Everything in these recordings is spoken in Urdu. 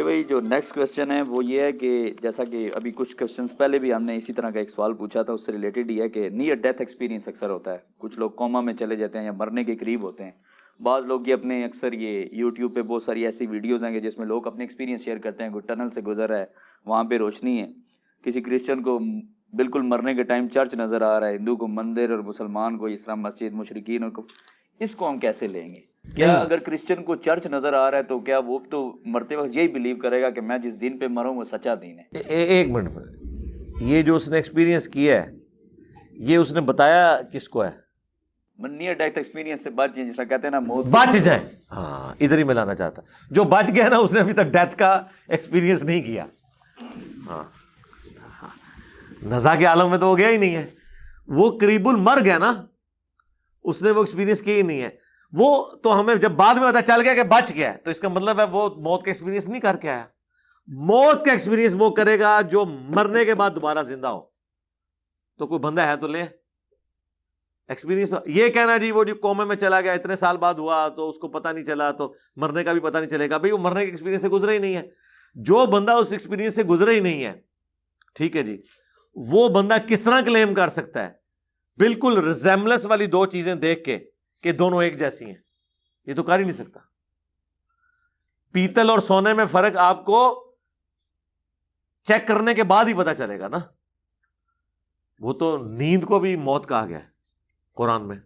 بھائی جو نیکسٹ کویسچن ہے وہ یہ ہے کہ جیسا کہ ابھی کچھ کویسچنس پہلے بھی ہم نے اسی طرح کا ایک سوال پوچھا تھا، اس سے ریلیٹڈ یہ ہے کہ نیئر ڈیتھ ایکسپیرینس اکثر ہوتا ہے، کچھ لوگ کوما میں چلے جاتے ہیں یا مرنے کے قریب ہوتے ہیں. بعض لوگ یہ اپنے اکثر یہ یوٹیوب پہ بہت ساری ایسی ویڈیوز ہیں کہ جس میں لوگ اپنے ایکسپیرینس شیئر کرتے ہیں. کوئی ٹنل سے گزر رہا ہے، وہاں پہ روشنی ہے، کسی کرسچن کو بالکل مرنے کے ٹائم چرچ نظر آ رہا ہے، ہندو کو مندر اور مسلمان کو اسلام مسجد، مشرکین اور اس کو ہم کیسے لیں گے؟ کیا اگر کرسچن کو چرچ نظر آ رہا ہے تو کیا وہ تو مرتے وقت یہی بلیو کرے گا کہ میں جس دین پہ مروں وہ سچا دین ہے؟ ایک منٹ پر، یہ جو اس نے ایکسپیرینس کیا ہے یہ اس نے بتایا کس کو ہے؟ نیئر ڈیتھ ایکسپیرینس سے بچ جائیں، جس طرح کہتے ہیں نا موت بچ جائیں. ہاں ادھر ہی میں لانا چاہتا، جو بچ گیا نا اس نے ابھی تک ڈیتھ کا ایکسپیرینس نہیں کیا. ہاں نزا کے عالم میں تو وہ گیا ہی نہیں ہے، وہ قریب المر گیا نا، اس نے وہ ایکسپیرینس کیا ہی نہیں ہے. وہ تو ہمیں جب بعد میں پتا چل گیا کہ بچ گیا تو اس کا مطلب ہے وہ موت کا ایکسپیرینس نہیں کر کے آیا. موت کا ایکسپیرینس وہ کرے گا جو مرنے کے بعد دوبارہ زندہ ہو. تو کوئی بندہ ہے تو لے ایکسپیرینس. تو یہ کہنا جی وہ جو کومے میں چلا گیا اتنے سال بعد ہوا تو اس کو پتہ نہیں چلا تو مرنے کا بھی پتہ نہیں چلے گا، بھئی وہ مرنے کے ایکسپیرینس سے گزرا ہی نہیں ہے. جو بندہ اس ایکسپیرینس سے گزرا ہی نہیں ہے، ٹھیک ہے جی، وہ بندہ کس طرح کلیم کر سکتا ہے بالکل ریزیمبلنس والی دو چیزیں دیکھ کے کہ دونوں ایک جیسی ہیں؟ یہ تو کر ہی نہیں سکتا. پیتل اور سونے میں فرق آپ کو چیک کرنے کے بعد ہی پتا چلے گا نا. وہ تو نیند کو بھی موت کہا گیا ہے قرآن میں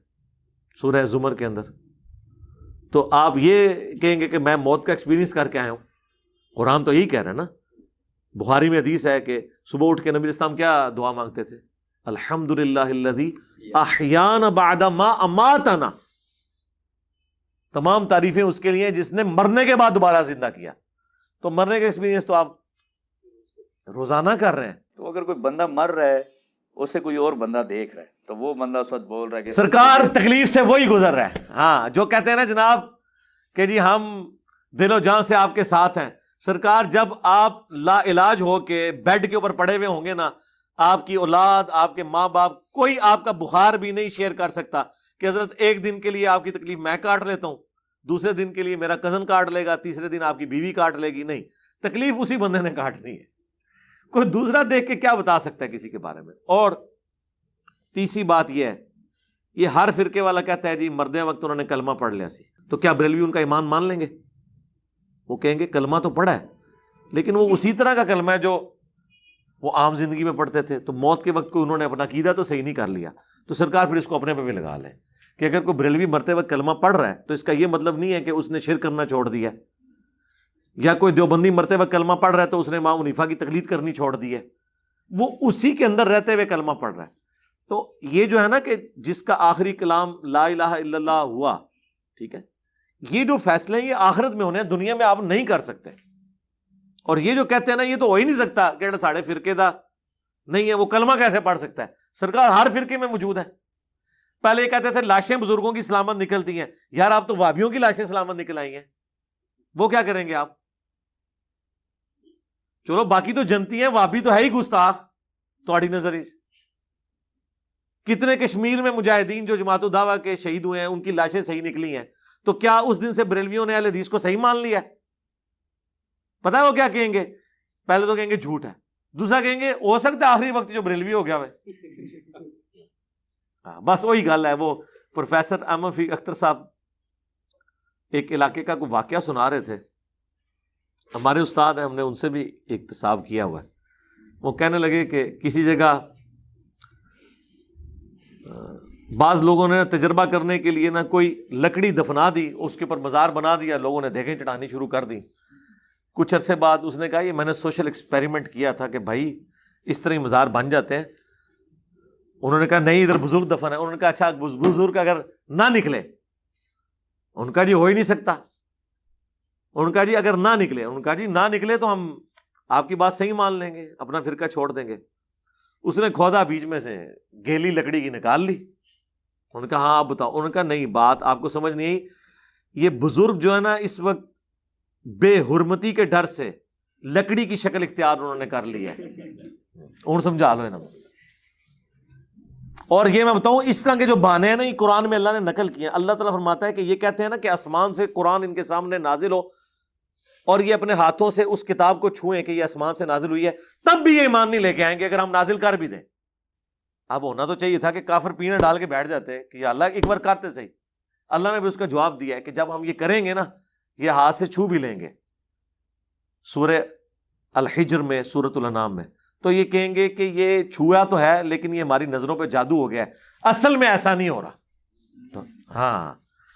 سورہ زمر کے اندر. تو آپ یہ کہیں گے کہ میں موت کا ایکسپیرینس کر کے آیا ہوں؟ قرآن تو یہی کہہ رہا ہے نا. بخاری میں حدیث ہے کہ صبح اٹھ کے نبی اسلام کیا دعا مانگتے تھے؟ الحمدللہ الذی احیانا بعد ما اماتنا. تمام تعریفیں اس کے لیے جس نے مرنے کے بعد دوبارہ زندہ کیا. تو مرنے کا ایکسپیرینس تو آپ روزانہ کر رہے ہیں. تو اگر کوئی بندہ مر رہا ہے اسے کوئی اور بندہ دیکھ رہا ہے تو وہ بندہ اس وقت بول رہا ہے کہ سرکار تکلیف سے وہی گزر رہا ہے. ہاں جو کہتے ہیں نا جناب کہ جی ہم دل و جان سے آپ کے ساتھ ہیں. سرکار جب آپ لا علاج ہو کے بیڈ کے اوپر پڑے ہوئے ہوں گے نا، آپ کی اولاد، آپ کے ماں باپ، کوئی آپ کا بخار بھی نہیں شیئر کر سکتا کہ حضرت ایک دن کے لیے آپ کی تکلیف میں کاٹ لیتا ہوں، دوسرے دن کے لیے میرا کزن کاٹ لے گا، تیسرے دن آپ کی بیوی کاٹ لے گی. نہیں، تکلیف اسی بندے نے کاٹنی ہے. کوئی دوسرا دیکھ کے کیا بتا سکتا ہے کسی کے بارے میں؟ اور تیسری بات یہ ہے، یہ ہر فرقے والا کہتا ہے جی مردے وقت انہوں نے کلمہ پڑھ لیا سی. تو کیا بریلوی ان کا ایمان مان لیں گے؟ وہ کہیں گے کلمہ تو پڑھا ہے لیکن وہ اسی طرح کا کلمہ ہے جو وہ عام زندگی میں پڑھتے تھے. تو موت کے وقت کو انہوں نے اپنا عقیدہ تو صحیح نہیں کر لیا. تو سرکار پھر اس کو اپنے پہ بھی لگا لے کہ اگر کوئی بریلوی مرتے وقت کلمہ پڑھ رہا ہے تو اس کا یہ مطلب نہیں ہے کہ اس نے شرک کرنا چھوڑ دیا، یا کوئی دیوبندی مرتے وقت کلمہ پڑھ رہا ہے تو اس نے امام حنیفہ کی تقلید کرنی چھوڑ دی ہے. وہ اسی کے اندر رہتے ہوئے کلمہ پڑھ رہا ہے. تو یہ جو ہے نا کہ جس کا آخری کلام لا الہ الا اللہ ہوا، ٹھیک ہے، یہ جو فیصلے ہیں یہ آخرت میں ہونے ہیں، دنیا میں آپ نہیں کر سکتے. اور یہ جو کہتے ہیں نا یہ تو ہو ہی نہیں سکتا کہ ساڑھے فرقے دا نہیں ہے، وہ کلمہ کیسے پڑھ سکتا ہے؟ سرکار ہر فرقے میں موجود ہے. پہلے یہ کہتے تھے لاشیں بزرگوں کی سلامت نکلتی ہیں، یار آپ تو وہابیوں کی لاشیں سلامت نکل آئی ہیں، وہ کیا کریں گے آپ؟ چلو باقی تو جنتی ہیں، وہابی تو ہے ہی گستاخ تھوڑی نظر. کتنے کشمیر میں مجاہدین جو جماعت الدعوہ کے شہید ہوئے ہیں ان کی لاشیں صحیح نکلی ہیں، تو کیا اس دن سے بریلویوں نے اہل حدیث کو صحیح مان لیا؟ پتہ ہے وہ کیا کہیں گے؟ پہلے تو کہیں گے جھوٹ ہے، دوسرا کہیں گے ہو سکتا ہے آخری وقت جو بریلوی ہو گیا ہے. بس وہی گل ہے. وہ پروفیسر احمد فی اختر صاحب ایک علاقے کا کوئی واقعہ سنا رہے تھے، ہمارے استاد ہیں، ہم نے ان سے بھی اکتساب کیا ہوا ہے. وہ کہنے لگے کہ کسی جگہ بعض لوگوں نے تجربہ کرنے کے لیے نا کوئی لکڑی دفنا دی، اس کے اوپر مزار بنا دیا، لوگوں نے دیگیں چڑھانی شروع کر دی. کچھ عرصے بعد اس نے کہا یہ میں نے سوشل ایکسپیریمنٹ کیا تھا کہ بھائی اس طرح مزار بن جاتے ہیں. انہوں نے کہا نہیں ادھر بزرگ دفن ہے. انہوں نے کہا اچھا بزرگ اگر نہ نکلے؟ ان کا جی ہو ہی نہیں سکتا. ان کا جی اگر نہ نکلے، ان کا جی نہ نکلے تو ہم آپ کی بات صحیح مان لیں گے، اپنا فرقہ چھوڑ دیں گے. اس نے کھودا بیچ میں سے گیلی لکڑی کی نکال لی. انہوں نے کہا ہاں آپ بتاؤ. انہوں نے کہا نہیں بات آپ کو سمجھ نہیں آئی، یہ بزرگ جو ہے نا اس وقت بے حرمتی کے ڈر سے لکڑی کی شکل اختیار انہوں نے کر لی ہے. انہوں سمجھا لو نا. اور یہ میں بتاؤں اس طرح کے جو بہانے ہیں نا یہ قرآن میں اللہ نے نقل کیے ہیں. اللہ تعالیٰ فرماتا ہے کہ یہ کہتے ہیں نا کہ آسمان سے قرآن ان کے سامنے نازل ہو اور یہ اپنے ہاتھوں سے اس کتاب کو چھوئیں کہ یہ آسمان سے نازل ہوئی ہے، تب بھی یہ ایمان نہیں لے کے آئیں گے اگر ہم نازل کر بھی دیں۔ اب ہونا تو چاہیے تھا کہ کافر پینے ڈال کے بیٹھ جاتے کہ یا اللہ ایک بار کرتے صحیح۔ اللہ نے بھی اس کا جواب دیا ہے کہ جب ہم یہ کریں گے نا، یہ ہاتھ سے چھو بھی لیں گے، سورہ الحجر میں، سورۃ الانعام میں، تو یہ کہیں گے کہ یہ چھوا تو ہے لیکن یہ ہماری نظروں پہ جادو ہو گیا ہے، اصل میں ایسا نہیں ہو رہا۔ تو ہاں،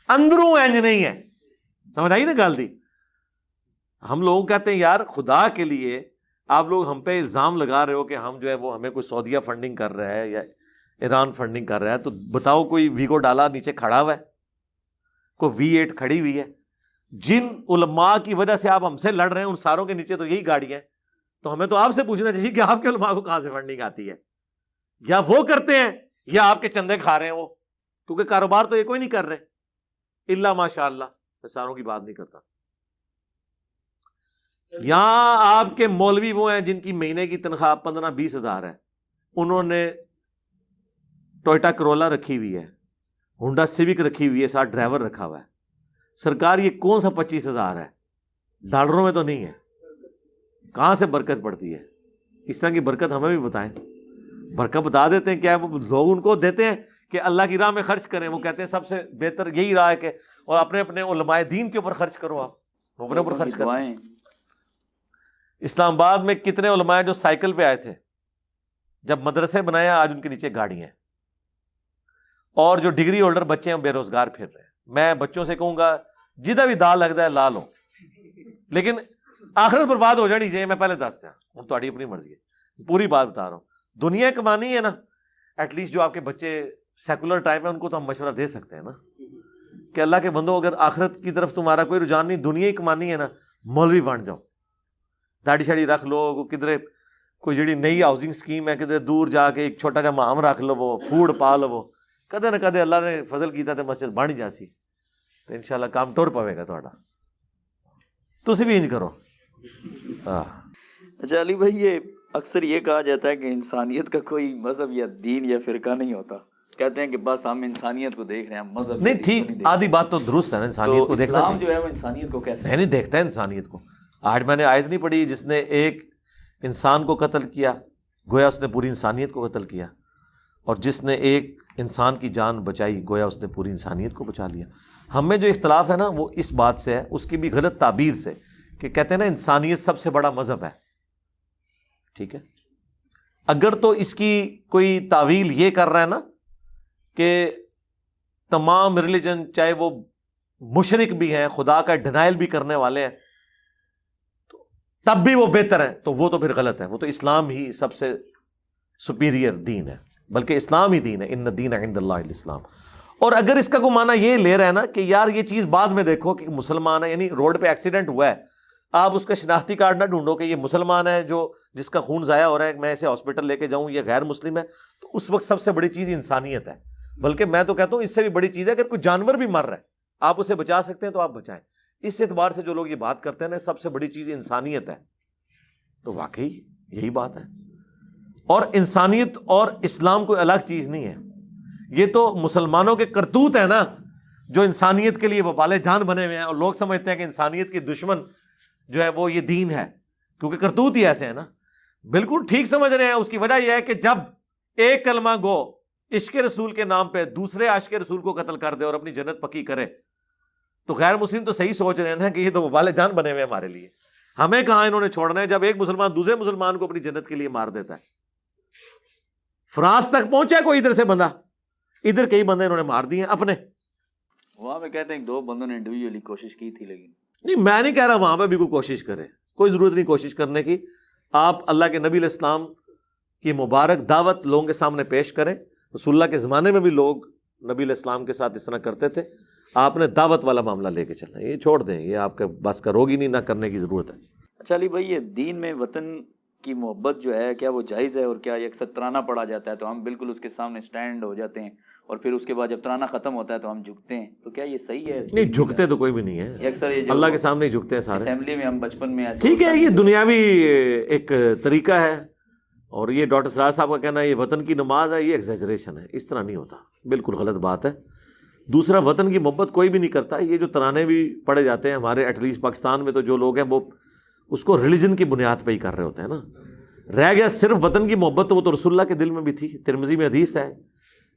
اندروں اینج نہیں ہے، سمجھ آئی نا گل دی؟ ہم لوگ کہتے ہیں یار خدا کے لیے آپ لوگ ہم پہ الزام لگا رہے ہو کہ ہم جو ہے وہ ہمیں کوئی سعودیہ فنڈنگ کر رہا ہے یا ایران فنڈنگ کر رہا ہے، تو بتاؤ کوئی ویگو ڈالا نیچے کھڑا ہوا ہے، کوئی V8 کھڑی ہوئی ہے؟ جن علماء کی وجہ سے آپ ہم سے لڑ رہے ہیں ان ساروں کے نیچے تو یہی گاڑیاں ہیں، تو ہمیں تو آپ سے پوچھنا چاہیے کہ آپ کے علماء کو کہاں سے فنڈنگ آتی ہے، یا وہ کرتے ہیں یا آپ کے چندے کھا رہے ہیں وہ، کیونکہ کاروبار تو یہ کوئی نہیں کر رہے الا ماشاء اللہ۔ میں ساروں کی بات نہیں کرتا۔ یہاں آپ کے مولوی وہ ہیں جن کی مہینے کی تنخواہ 15-20 ہزار ہے، انہوں نے ٹوئٹا کرولا رکھی ہوئی ہے، ہونڈا سیوک رکھی ہوئی ہے، ساتھ ڈرائیور رکھا ہوا ہے۔ سرکار یہ کون سا 25 ہزار ہے؟ ڈالروں میں تو نہیں ہے، کہاں سے برکت پڑتی ہے؟ اس طرح کی برکت ہمیں بھی بتائیں، برکت بتا دیتے ہیں کیا وہ لوگ ان کو دیتے ہیں کہ اللہ کی راہ میں خرچ کریں، وہ کہتے ہیں سب سے بہتر یہی راہ ہے کہ اور اپنے اپنے علماء دین کے اوپر خرچ کرو، آپ اپنے اوپر خرچ کرتے ہیں۔ اسلام آباد میں کتنے علماء جو سائیکل پہ آئے تھے، جب مدرسے بنایا آج ان کے نیچے گاڑیاں ہیں، اور جو ڈگری ہولڈر بچے ہیں بے روزگار پھر رہے ہیں۔ میں بچوں سے کہوں گا جدھر بھی دال لگتا ہے لا لو، لیکن آخرت برباد ہو جانی چاہیے، میں پہلے دستا ہوں، تھوڑی اپنی مرضی ہے، پوری بات بتا رہا ہوں۔ دنیا کمانی ہے نا، ایٹ لیسٹ جو آپ کے بچے سیکولر ٹائم ہے ان کو تو ہم مشورہ دے سکتے ہیں نا کہ اللہ کے بندو اگر آخرت کی طرف تمہارا کوئی رجحان نہیں، دنیا ہی کمانی ہے نا، مولوی بن جاؤ، داڑھی شاڑی رکھ لو، کدھر کوئی جڑی نئی ہاؤسنگ اسکیم ہے کدھر دور جا کے ایک چھوٹا جا مہام رکھ لو، وہ فوڈ پا لو، کدے نہ کدے اللہ نے فضل کیتا تے مسجد بن ہی جاسی، تو انشاءاللہ کام ٹور پوے گا تہاڈا۔ تسی بھی انج کرو۔ اچھا علی بھائی، یہ اکثر یہ کہا جاتا ہے کہ انسانیت کا کوئی مذہب یا دین یا فرقہ نہیں ہوتا، کہتے ہیں کہ بس ہم انسانیت کو دیکھ رہے ہیں، مذہب نہیں ٹھیک، آدھی بات تو درست ہے نا، انسانیت کو دیکھنا اسلام چاہیے۔ جو ہے وہ انسانیت کو کیسے نہیں دیکھتا ہے انسانیت کو۔ آج میں نے آیت نہیں پڑھی جس نے ایک انسان کو قتل کیا گویا اس نے پوری انسانیت کو قتل کیا، اور جس نے ایک انسان کی جان بچائی گویا اس نے پوری انسانیت کو بچا لیا۔ ہم میں جو اختلاف ہے نا وہ اس بات سے ہے، اس کی بھی غلط تعبیر سے، کہ کہتے ہیں نا انسانیت سب سے بڑا مذہب ہے، ٹھیک ہے؟ اگر تو اس کی کوئی تعویل یہ کر رہا ہے نا کہ تمام ریلیجن چاہے وہ مشرک بھی ہیں، خدا کا ڈینائل بھی کرنے والے ہیں، تب بھی وہ بہتر ہے، تو وہ تو پھر غلط ہے۔ وہ تو اسلام ہی سب سے سپیریئر دین ہے، بلکہ اسلام ہی دین ہے، ان الدین عند اللہ الاسلام۔ اور اگر اس کا کوئی معنی یہ لے رہا ہے نا کہ یار یہ چیز بعد میں دیکھو کہ مسلمان ہے، یعنی روڈ پہ ایکسیڈنٹ ہوا ہے، آپ اس کا شناختی کارڈ نہ ڈھونڈو کہ یہ مسلمان ہے جو جس کا خون ضائع ہو رہا ہے، میں اسے ہاسپٹل لے کے جاؤں، یہ غیر مسلم ہے، تو اس وقت سب سے بڑی چیز انسانیت ہے۔ بلکہ میں تو کہتا ہوں اس سے بھی بڑی چیز ہے اگر کوئی جانور بھی مر رہا ہے، آپ اسے بچا سکتے ہیں تو آپ بچائیں۔ اس اعتبار سے جو لوگ یہ بات کرتے ہیں نا سب سے بڑی چیز انسانیت ہے، تو واقعی یہی بات ہے۔ اور انسانیت اور اسلام کوئی الگ چیز نہیں ہے، یہ تو مسلمانوں کے کرتوت ہے نا جو انسانیت کے لیے وبال جان بنے ہوئے ہیں، اور لوگ سمجھتے ہیں کہ انسانیت کی دشمن جو ہے وہ یہ دین ہے، کیونکہ کرتوت ہی ایسے ہیں نا۔ بالکل ٹھیک سمجھ رہے ہیں۔ اس کی وجہ یہ ہے کہ جب ایک کلمہ گو عشق رسول کے نام پہ دوسرے عاشق رسول کو قتل کر دے اور اپنی جنت پکی کرے، تو غیر مسلم تو صحیح سوچ رہے ہیں نا کہ یہ تو وبال جان بنے ہوئے ہمارے لیے، ہمیں کہاں انہوں نے چھوڑنا ہے۔ جب ایک مسلمان دوسرے مسلمان کو اپنی جنت کے لیے مار دیتا ہے، فرانس تک پہنچا کوئی ادھر سے بندہ، ادھر کئی بندے انہوں نے مار دیے اپنے۔ وہاں پہ کہتے ہیں 2 بندوں نے انڈیویجولی کوشش کی تھی، لیکن نہیں، میں نہیں کہہ رہا وہاں پہ بھی کوئی کوشش کرے، کوئی ضرورت نہیں کوشش کرنے کی۔ آپ اللہ کے نبی علیہ السلام کی مبارک دعوت لوگوں کے سامنے پیش کریں۔ رسول اللہ کے زمانے میں بھی لوگ نبی علیہ السلام کے ساتھ اس طرح کرتے تھے، آپ نے دعوت والا معاملہ لے کے چلنا ہے، یہ چھوڑ دیں، یہ آپ کے بس کا روگ ہی نہیں، نہ کرنے کی ضرورت ہے۔ اچھا علی بھائی، یہ دین میں وطن کی محبت جو ہے کیا وہ جائز ہے، اور کیا یہ اکثر ترانہ پڑا جاتا ہے تو ہم بالکل اس کے سامنے سٹینڈ ہو جاتے ہیں، اور پھر اس کے بعد جب ترانہ ختم ہوتا ہے تو ہم جھکتے ہیں، تو کیا یہ صحیح ہے؟ نہیں، جھکتے تو کوئی بھی نہیں یہ ہے، اکثر یہ جو اللہ کے سامنے ہی جھکتے ہیں سارے۔ اسمبلی میں ہم بچپن میں ایسے ٹھیک ہے، یہ دنیاوی ایک طریقہ ہے، اور یہ ڈاکٹر سراج صاحب کا کہنا ہے یہ وطن کی نماز ہے، یہ ایگزیجریشن ہے، اس طرح نہیں ہوتا، بالکل غلط بات ہے۔ دوسرا وطن کی محبت کوئی بھی نہیں کرتا. یہ جو ترانے بھی پڑھے جاتے ہیں ہمارے ایٹ لیسٹ پاکستان میں تو جو لوگ ہیں وہ اس کو ریلیجن کی بنیاد پہ ہی کر رہے ہوتے ہیں نا. رہ گیا صرف وطن کی محبت تو وہ تو رسول اللہ کے دل میں بھی تھی. ترمذی میں حدیث ہے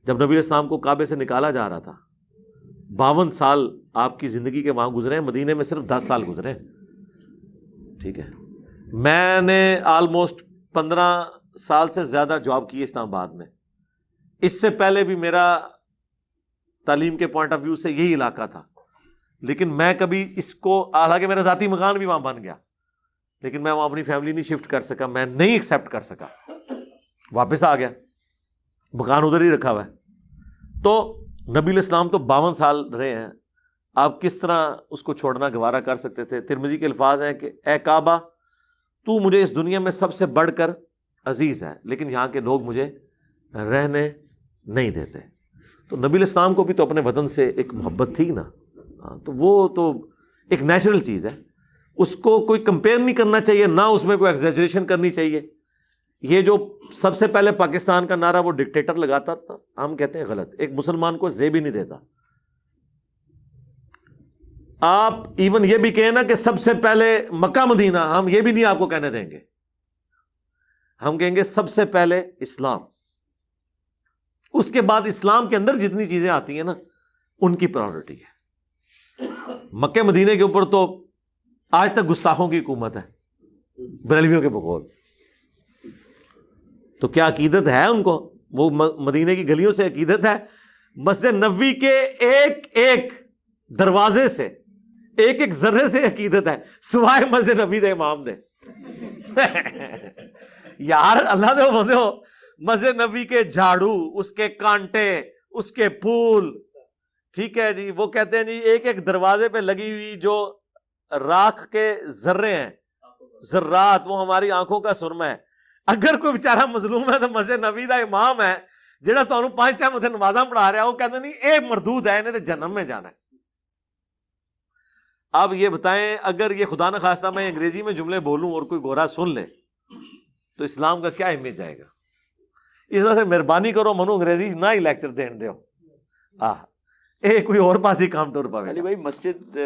جب نبی علیہ السلام کو کعبے سے نکالا جا رہا تھا 52 سال آپ کی زندگی کے وہاں گزرے ہیں, مدینے میں صرف 10 سال گزرے. ٹھیک ہے, میں نے آلموسٹ 15 سال سے زیادہ جاب کی اسلام آباد میں. اس سے پہلے بھی میرا تعلیم کے پوائنٹ آف ویو سے یہی علاقہ تھا, لیکن میں کبھی اس کو, حالانکہ میرا ذاتی مکان بھی وہاں بن گیا, لیکن میں وہاں اپنی فیملی نہیں شفٹ کر سکا, میں نہیں ایکسیپٹ کر سکا, واپس آ گیا, مکان ادھر ہی رکھا ہوا ہے. تو نبی علیہ السلام تو 52 سال رہے ہیں, آپ کس طرح اس کو چھوڑنا گوارا کر سکتے تھے؟ ترمذی کے الفاظ ہیں کہ اے کعبہ تو مجھے اس دنیا میں سب سے بڑھ کر عزیز ہے, لیکن یہاں کے لوگ مجھے رہنے نہیں دیتے. تو نبی علیہ السلام کو بھی تو اپنے وطن سے ایک محبت تھی نا, تو وہ تو ایک نیچرل چیز ہے, اس کو کوئی کمپیئر نہیں کرنا چاہیے, نہ اس میں کوئی ایگزیجریشن کرنی چاہیے. یہ جو سب سے پہلے پاکستان کا نعرہ وہ ڈکٹیٹر لگاتا تھا, ہم کہتے ہیں غلط, ایک مسلمان کو زیب ہی نہیں دیتا. آپ ایون یہ بھی کہیں نا کہ سب سے پہلے مکہ مدینہ, ہم یہ بھی نہیں آپ کو کہنے دیں گے, ہم کہیں گے سب سے پہلے اسلام, اس کے بعد اسلام کے اندر جتنی چیزیں آتی ہیں نا ان کی پرائورٹی ہے. مکہ مدینے کے اوپر تو آج تک گستاخوں کی حکومت ہے, بریلویوں کے بقول. تو کیا عقیدت ہے ان کو؟ وہ مدینے کی گلیوں سے عقیدت ہے, مسجد نبوی کے ایک ایک دروازے سے, ایک ایک ذرے سے عقیدت ہے, سوائے مسجد نبوی دے امام دے. یار اللہ دے بندے ہو, مسجد نبوی کے جھاڑو, اس کے کانٹے, اس کے پھول, ٹھیک ہے جی, وہ کہتے ہیں جی ایک ایک دروازے پہ لگی ہوئی جو راکھ کے ذرے ہیں, ذرات, وہ ہماری آنکھوں کا سرما ہے. اگر کوئی بیچارہ مظلوم ہے تو مسجد نبوی دا امام ہے جہاں تمہیں 5 ٹائم اتنے نمازاں پڑھا رہا ہے, وہ کہتے نہیں اے مردود ہے, انہیں تو جہنم میں جانا ہے. اب یہ بتائیں اگر یہ خدا نہ خواستہ میں انگریزی میں جملے بولوں اور کوئی گورا سن لے تو اسلام کا کیا امیج جائے گا؟ اس وجہ سے مہربانی کرو منو انگریزی نہ ہی لیکچر دین دیو, کوئی اور پاس ہی کام ٹور پاوے. علی بھائی مسجد